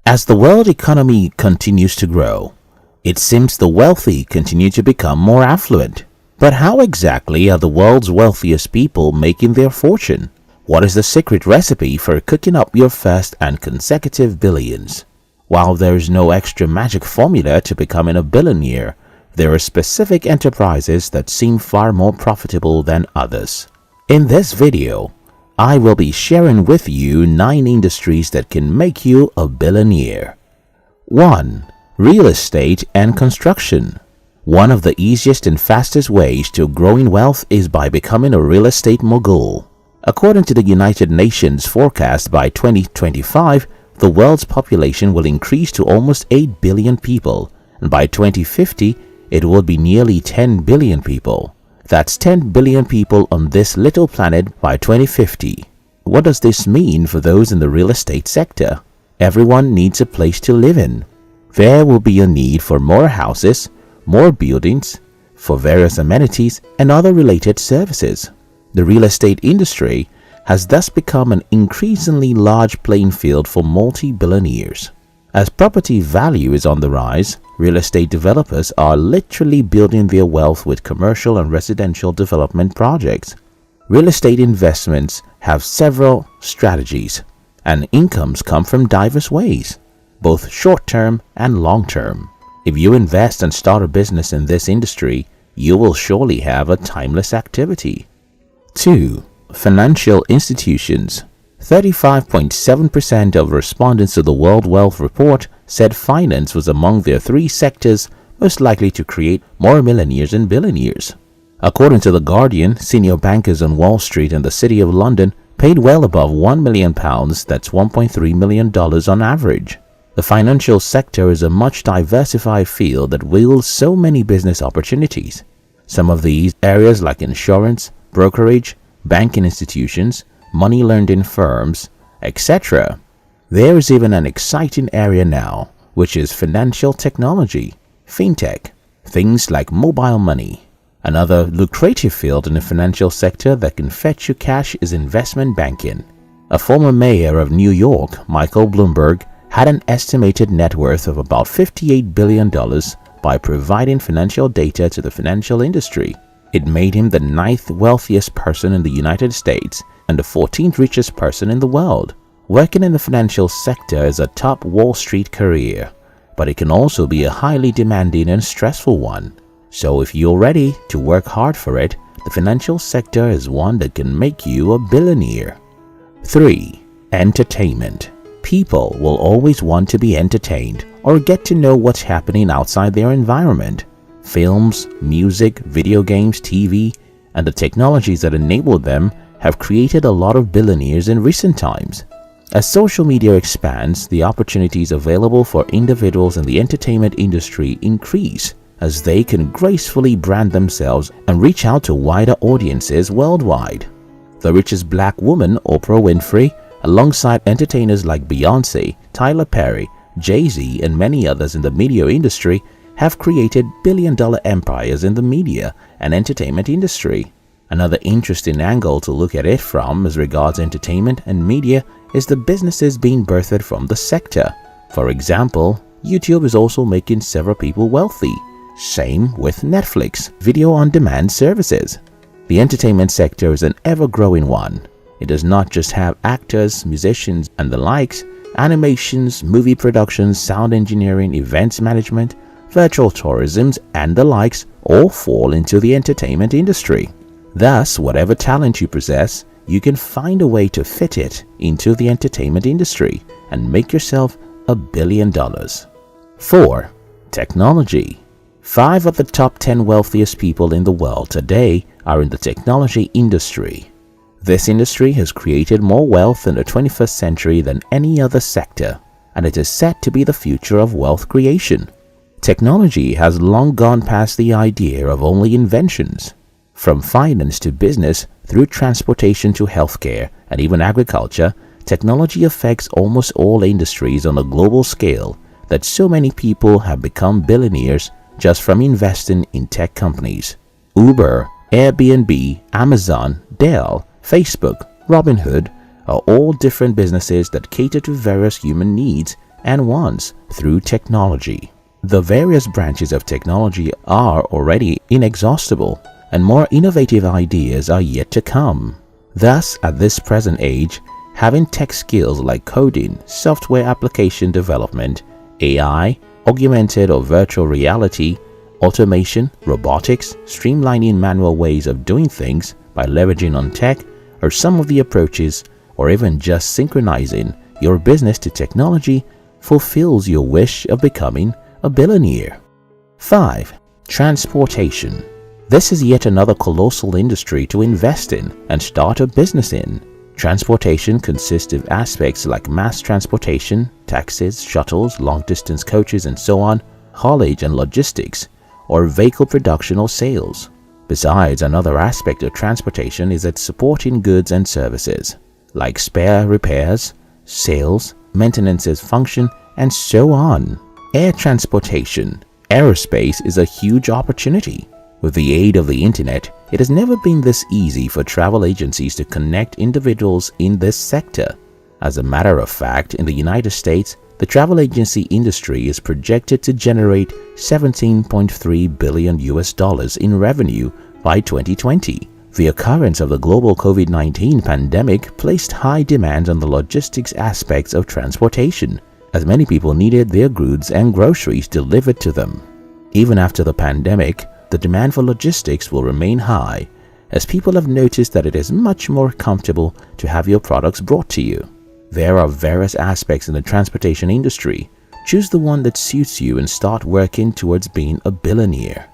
As the world economy continues to grow, it seems the wealthy continue to become more affluent. But how exactly are the world's wealthiest people making their fortune? What is the secret recipe for cooking up your first and consecutive billions? While there is no extra magic formula to becoming a billionaire, there are specific enterprises that seem far more profitable than others. In this video, I will be sharing with you 9 industries that can make you a billionaire. 1. Real estate and construction. One of the easiest and fastest ways to growing wealth is by becoming a real estate mogul. According to the United Nations forecast, by 2025, the world's population will increase to almost 8 billion people, and by 2050, it will be nearly 10 billion people. That's 10 billion people on this little planet by 2050. What does this mean for those in the real estate sector? Everyone needs a place to live in. There will be a need for more houses, more buildings, for various amenities and other related services. The real estate industry has thus become an increasingly large playing field for multi-billionaires. As property value is on the rise, real estate developers are literally building their wealth with commercial and residential development projects. Real estate investments have several strategies, and incomes come from diverse ways, both short-term and long-term. If you invest and start a business in this industry, you will surely have a timeless activity. 2. Financial institutions. 35.7% of respondents to the World Wealth Report said finance was among their 3 sectors most likely to create more millionaires and billionaires. According to The Guardian, senior bankers on Wall Street and the City of London paid well above £1 million, that's $1.3 million on average. The financial sector is a much diversified field that wields so many business opportunities. Some of these areas like insurance, brokerage, banking institutions, money lending firms, etc. There is even an exciting area now, which is financial technology, fintech, things like mobile money. Another lucrative field in the financial sector that can fetch you cash is investment banking. A former mayor of New York, Michael Bloomberg, had an estimated net worth of about $58 billion by providing financial data to the financial industry. It made him the 9th wealthiest person in the United States and the 14th richest person in the world. Working in the financial sector is a top Wall Street career, but it can also be a highly demanding and stressful one. So if you're ready to work hard for it, the financial sector is one that can make you a billionaire. 3. Entertainment. People will always want to be entertained or get to know what's happening outside their environment. Films, music, video games, TV, and the technologies that enable them have created a lot of billionaires in recent times. As social media expands, the opportunities available for individuals in the entertainment industry increase as they can gracefully brand themselves and reach out to wider audiences worldwide. The richest black woman, Oprah Winfrey, alongside entertainers like Beyonce, Tyler Perry, Jay-Z, and many others in the media industry, have created billion-dollar empires in the media and entertainment industry. Another interesting angle to look at it from as regards entertainment and media is the businesses being birthed from the sector. For example, YouTube is also making several people wealthy. Same with Netflix, video-on-demand services. The entertainment sector is an ever-growing one. It does not just have actors, musicians, and the likes. Animations, movie productions, sound engineering, events management, virtual tourism, and the likes all fall into the entertainment industry. Thus, whatever talent you possess, you can find a way to fit it into the entertainment industry and make yourself $1 billion. 4. Technology. 5 of the top 10 wealthiest people in the world today are in the technology industry. This industry has created more wealth in the 21st century than any other sector, and it is set to be the future of wealth creation. Technology has long gone past the idea of only inventions. From finance to business, through transportation to healthcare, and even agriculture, technology affects almost all industries on a global scale that so many people have become billionaires just from investing in tech companies. Uber, Airbnb, Amazon, Dell, Facebook, Robinhood are all different businesses that cater to various human needs and wants through technology. The various branches of technology are already inexhaustible, and more innovative ideas are yet to come. Thus, at this present age, having tech skills like coding, software application development, AI, augmented or virtual reality, automation, robotics, streamlining manual ways of doing things by leveraging on tech are some of the approaches, or even just synchronizing your business to technology fulfills your wish of becoming a billionaire. 5. Transportation. This is yet another colossal industry to invest in and start a business in. Transportation consists of aspects like mass transportation, taxis, shuttles, long-distance coaches, and so on, haulage and logistics, or vehicle production or sales. Besides, another aspect of transportation is its supporting goods and services, like spare repairs, sales, maintenance function, and so on. Air transportation. Aerospace is a huge opportunity. With the aid of the internet, it has never been this easy for travel agencies to connect individuals in this sector. As a matter of fact, in the United States, the travel agency industry is projected to generate $17.3 billion in revenue by 2020. The occurrence of the global COVID-19 pandemic placed high demand on the logistics aspects of transportation, as many people needed their goods and groceries delivered to them. Even after the pandemic, the demand for logistics will remain high, as people have noticed that it is much more comfortable to have your products brought to you. There are various aspects in the transportation industry. Choose the one that suits you and start working towards being a billionaire.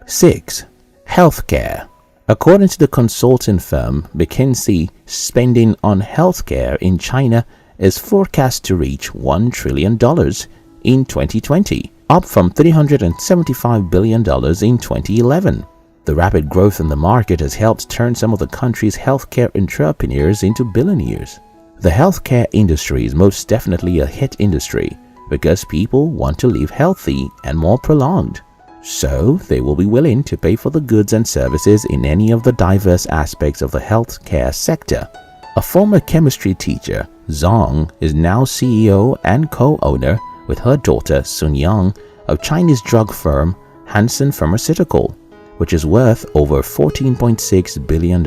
6. Healthcare. According to the consulting firm McKinsey, spending on healthcare in China is forecast to reach $1 trillion in 2020, up from $375 billion in 2011. The rapid growth in the market has helped turn some of the country's healthcare entrepreneurs into billionaires. The healthcare industry is most definitely a hit industry because people want to live healthy and more prolonged. So they will be willing to pay for the goods and services in any of the diverse aspects of the healthcare sector. A former chemistry teacher, Zhang, is now CEO and co-owner with her daughter Sun Yang of Chinese drug firm Hansen Pharmaceutical, which is worth over $14.6 billion.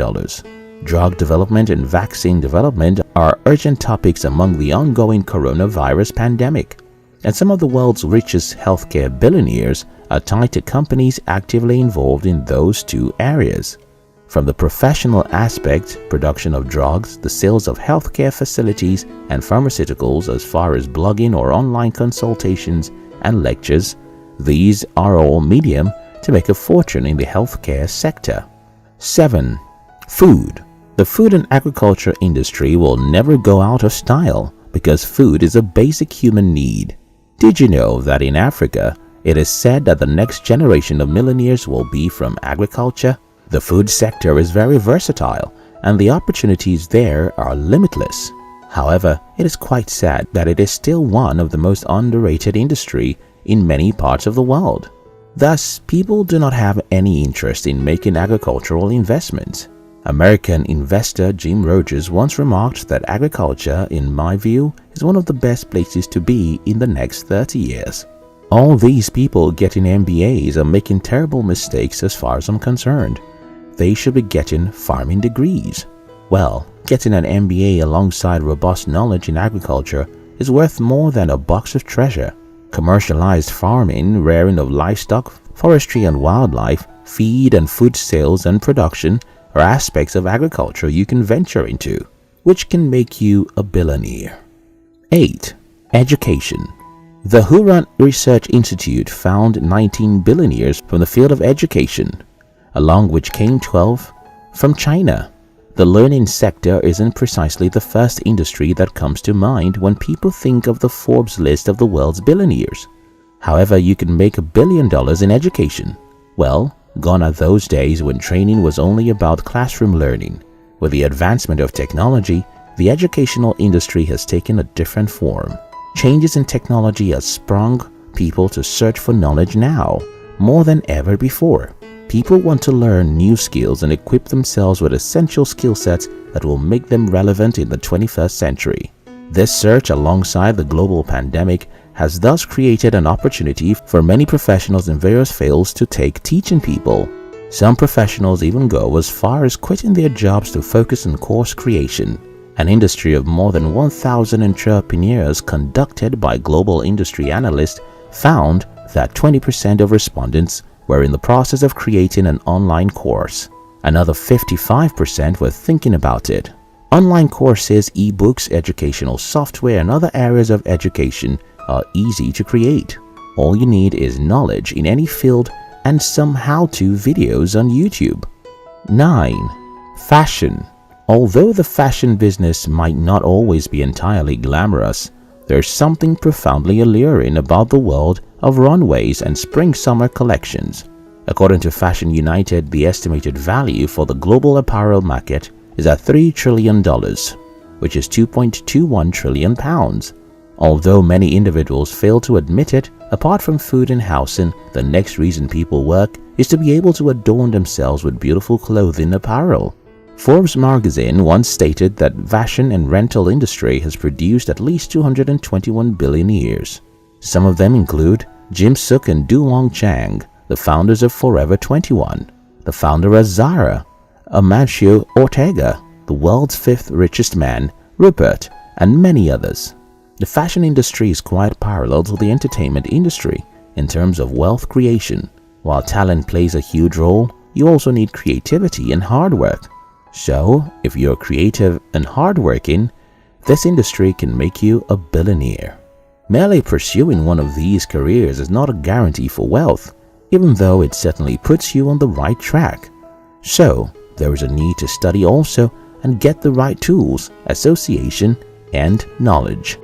Drug development and vaccine development are urgent topics among the ongoing coronavirus pandemic, and some of the world's richest healthcare billionaires are tied to companies actively involved in those two areas. From the professional aspect, production of drugs, the sales of healthcare facilities and pharmaceuticals, as far as blogging or online consultations and lectures, these are all medium to make a fortune in the healthcare sector. 7. Food. The food and agriculture industry will never go out of style because food is a basic human need. Did you know that in Africa, it is said that the next generation of millionaires will be from agriculture? The food sector is very versatile and the opportunities there are limitless. However, it is quite sad that it is still one of the most underrated industry in many parts of the world. Thus, people do not have any interest in making agricultural investments. American investor Jim Rogers once remarked that agriculture, in my view, is one of the best places to be in the next 30 years. All these people getting MBAs are making terrible mistakes as far as I'm concerned. They should be getting farming degrees. Well, getting an MBA alongside robust knowledge in agriculture is worth more than a box of treasure. Commercialized farming, rearing of livestock, forestry and wildlife, feed and food sales and production are aspects of agriculture you can venture into, which can make you a billionaire. 8. Education. The Huron Research Institute found 19 billionaires from the field of education, along which came 12 from China. The learning sector isn't precisely the first industry that comes to mind when people think of the Forbes list of the world's billionaires. However, you can make $1 billion in education. Well, gone are those days when training was only about classroom learning. With the advancement of technology, the educational industry has taken a different form. Changes in technology have sprung people to search for knowledge now, more than ever before. People want to learn new skills and equip themselves with essential skill sets that will make them relevant in the 21st century. This surge alongside the global pandemic has thus created an opportunity for many professionals in various fields to take teaching people. Some professionals even go as far as quitting their jobs to focus on course creation. An industry of more than 1,000 entrepreneurs conducted by global industry analysts found that 20% of respondents were in the process of creating an online course. Another 55% were thinking about it. Online courses, ebooks, educational software, and other areas of education are easy to create. All you need is knowledge in any field and some how-to videos on YouTube. 9. Fashion. Although the fashion business might not always be entirely glamorous, there's something profoundly alluring about the world of runways and spring-summer collections. According to Fashion United, the estimated value for the global apparel market is at $3 trillion, which is 2.21 trillion pounds. Although many individuals fail to admit it, apart from food and housing, the next reason people work is to be able to adorn themselves with beautiful clothing apparel. Forbes magazine once stated that fashion and rental industry has produced at least 221 billionaires. Some of them include Jim Suk and Duong Chang, the founders of Forever 21, the founder of Zara, Amancio Ortega, the world's 5th richest man, Rupert, and many others. The fashion industry is quite parallel to the entertainment industry in terms of wealth creation. While talent plays a huge role, you also need creativity and hard work. So, if you're creative and hardworking, this industry can make you a billionaire. Merely pursuing one of these careers is not a guarantee for wealth, even though it certainly puts you on the right track. So, there is a need to study also and get the right tools, association, and knowledge.